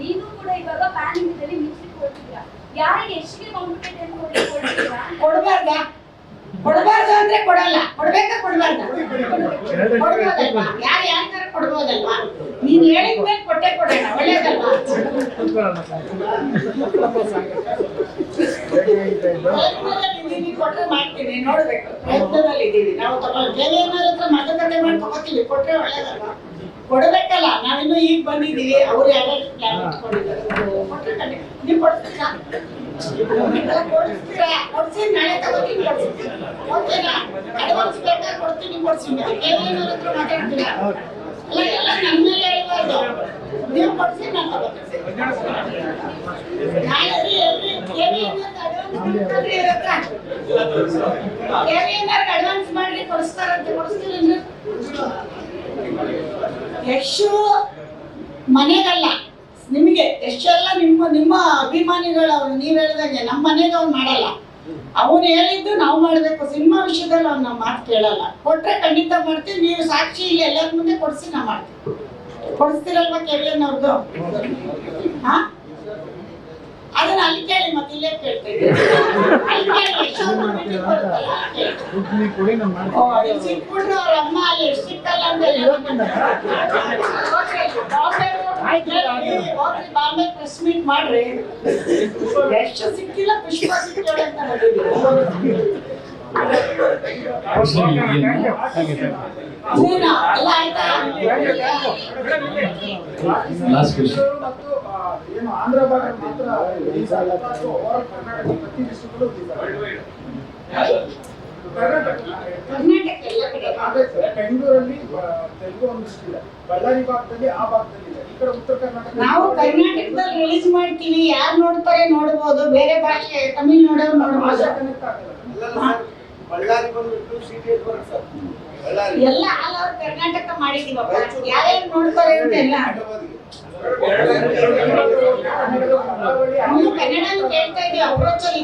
ನೀನು ಕೂಡ ಇವಾಗ ಪ್ಯಾನಿಂಗ್ ಇದ್ದಲ್ಲಿ ಮಿಕ್ಸಿಗೆ ಕೊಡ್ತಿದ್ಯಾ ಯಾರಿಗೆ ಎಷ್ಟಿಗೆ ಕಾಂಪಿಟೇಟ್ ಕೊಡಬಾರ್ದಾ ಕೊಡಬಾರ್ದು ಅಂದ್ರೆ ಕೊಡಲ್ಲ ಕೊಡ್ಬೇಕಾ ಕೊಡಬಾರ್ದ ಕೊಡ್ಬೋದಲ್ವಾ ಯಾರು ಯಾರ ಕೊಡ್ಬೋದಲ್ವಾ ನೀನ್ ಹೇಳಿದ್ಮೇಲೆ ಕೊಟ್ಟೆ ಕೊಡೋಣ ಒಳ್ಳೇದಲ್ವಾ ಕೊಟ್ರೆ ಮಾಡ್ತೀನಿ ನೋಡ್ಬೇಕು ಪ್ರಯತ್ನದಲ್ಲಿ ಇದ್ದೀವಿ ನಾವು ಏನಾರ ಹತ್ರ ಮಾತುಕತೆ ಮಾಡಿ ತಗೋತೀವಿ ಕೊಟ್ರೆ ಒಳ್ಳೇದಲ್ವಾ ಕೊಡಬೇಕಲ್ಲ ನಾವಿನ್ನು ಈಗ ಬಂದಿದ್ದೀವಿ ಅವ್ರು ಯಾವ್ಯಾವ ಪ್ಲಾನ್ ಇಟ್ಕೊಂಡಿದ್ದಾರೆ ಕೊಟ್ರೆ ನೀವು ಕೊಡ್ತೀರಾ ಕೊಡ್ಸಿ ನಾಳೆ ತಗೋತೀನಿ ಕೊಡ್ತೀನಿ ಓಕೆನಾ ಅಡ್ವಾನ್ಸ್ ಬೇಕಾದ್ರೆ ಕೊಡ್ತೀನಿ ಕೊಡ್ತೀನಿ ಏನೇನಾರ ಹತ್ರ ಮಾತಾಡ್ತೀರಾ ಅಲ್ಲ ಎಲ್ಲ ನನ್ನ ಮೇಲೆ ಹೇಳ್ಬಾರ್ದು ನೀವು ಕೊಡ್ಸಿ ನಾನು ತಗೋತೀನಿ ಅಡ್ವಾನ್ಸ್ ಮಾಡ್ಲಿ ಕೊಡಿಸ್ತಾರಂತೆ ಕೊಡಿಸ್ತೀರಿ ಎಷ್ಟು ಮನೆಗಲ್ಲ ನಿಮಗೆ ಎಷ್ಟೆಲ್ಲ ನಿಮ್ಮ ಅಭಿಮಾನಿಗಳು ಅವ್ರು ನೀವ್ ಹೇಳ್ದಂಗೆ ನಮ್ಮ ಮನೆಗೆ ಅವ್ನು ಮಾಡಲ್ಲ ಅವನು ಹೇಳಿದ್ದು ನಾವು ಮಾಡ್ಬೇಕು ಸಿನಿಮಾ ವಿಷಯದಲ್ಲಿ ಅವ್ನು ನಮ್ಮ ಮಾತು ಕೇಳಲ್ಲ ಕೊಟ್ರೆ ಖಂಡಿತ ಮಾಡ್ತೀವಿ ನೀವು ಸಾಕ್ಷಿ ಇಲ್ಲಿ ಎಲ್ಲರ ಮುಂದೆ ಕೊಡಿಸಿ ನಾವು ಮಾಡ್ತೀವಿ ಕೊಡಿಸ್ತೀರಲ್ವಾ ಕೆವಿಯನ್ ಅವ್ರದ್ದು ಹಾ ಅದನ್ನ ಅಲ್ಲಿ ಕೇಳಿ ಮತ್ತೆ ಇಲ್ಲೇ ಕೇಳ್ತೇವೆ ಸಿಕ್ಬಿಟ್ರು ಅವ್ರ ಅಮ್ಮ ಅಲ್ಲಿ ಎಷ್ಟು ಸಿಕ್ಕಲ್ಲ ಅಂತ ಬಾಂಬೆ ಪ್ರೆಸ್ ಮೀಟ್ ಮಾಡ್ರಿ ಎಷ್ಟು ಸಿಕ್ಕಿಲ್ಲ ಪುಷ್ಪ ಸಿಕ್ಕಿಲ್ಲ ಅಂತ ಎಲ್ಲ ಆಯ್ತಾ ಏನು ಆಂಧ್ರ ಭಾಗ ಮಾತ್ರ ಬೆಂಗಳೂರಲ್ಲಿ ತೆಲುಗು ಒಂದಿಷ್ಟಿಲ್ಲ ಬಳ್ಳಾರಿ ಭಾಗದಲ್ಲಿ ಆ ಭಾಗದಲ್ಲಿ ಇದೆ ಈ ಕಡೆ ಉತ್ತರ ಕರ್ನಾಟಕ ನಾವು ಕರ್ನಾಟಕದಲ್ಲಿ ರಿಲೀಸ್ ಮಾಡ್ತೀವಿ ಯಾರು ನೋಡ್ತಾರೆ ನೋಡ್ಬೋದು ಬೇರೆ ಭಾಷೆ ತಮಿಳ್ ನೋಡೋರು ನೋಡ್ಬೋದು ಬಳ್ಳಾರಿ ಬಂದ್ಬಿಟ್ಟು ಸಿಟಿಎಸ್ ಬರುತ್ತೆ ಸರ್ ಎಲ್ಲ ಆಲ್ ಓವರ್ ಕರ್ನಾಟಕ ಮಾಡಿದೀವಪ್ಪ ಯಾರ್ಯಾರು ನೋಡ್ತಾರೆ ಅಂತ ಎಲ್ಲ ನಾವು ಕನ್ನಡನು ಕೇಳ್ತಾ ಇದೀವಿ ಅಪ್ರೋಚ್ ಅಲ್ಲಿ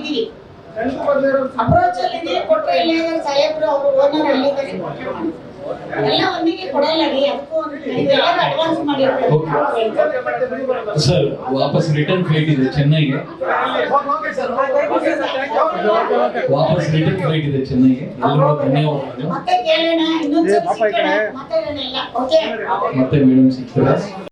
ಇದೀವಿ ಕೊಟ್ರೆ ಇಲ್ಲ ಸಾಹೇಬ್ರು ಅವರು ಓನರ್ ಅಲ್ಲಿ ಎಲ್ಲ ಒಂದಿಗೆ ಕೊಡಲ್ಲ ರೀ ಅದಕ್ಕೂ ಎಲ್ಲರೂ ಅಡ್ವಾನ್ಸ್ ಮಾಡಿರ್ಬೇಕು ಸರ್ ವಾಪಸ್ ರಿಟರ್ನ್ ಫ್ಲೈಟ್ ಇದೆ ಚೆನ್ನೈಗೆ ವಾಪಸ್ ರಿಟರ್ನ್ ಫ್ಲೈಟ್ ಇದೆ ಚೆನ್ನೈಗೆ ಎಲ್ಲರೂ ಧನ್ಯವಾದಗಳು ಮತ್ತೆ ಕೇಳೋಣ ಇನ್ನೊಂದ್ಸಲ ಮಾತಾಡೋಣ ಎಲ್ಲ ಓಕೆ ಮತ್ತೆ ಮೇಡಮ್ ಸಿಗ್ತಾರೆ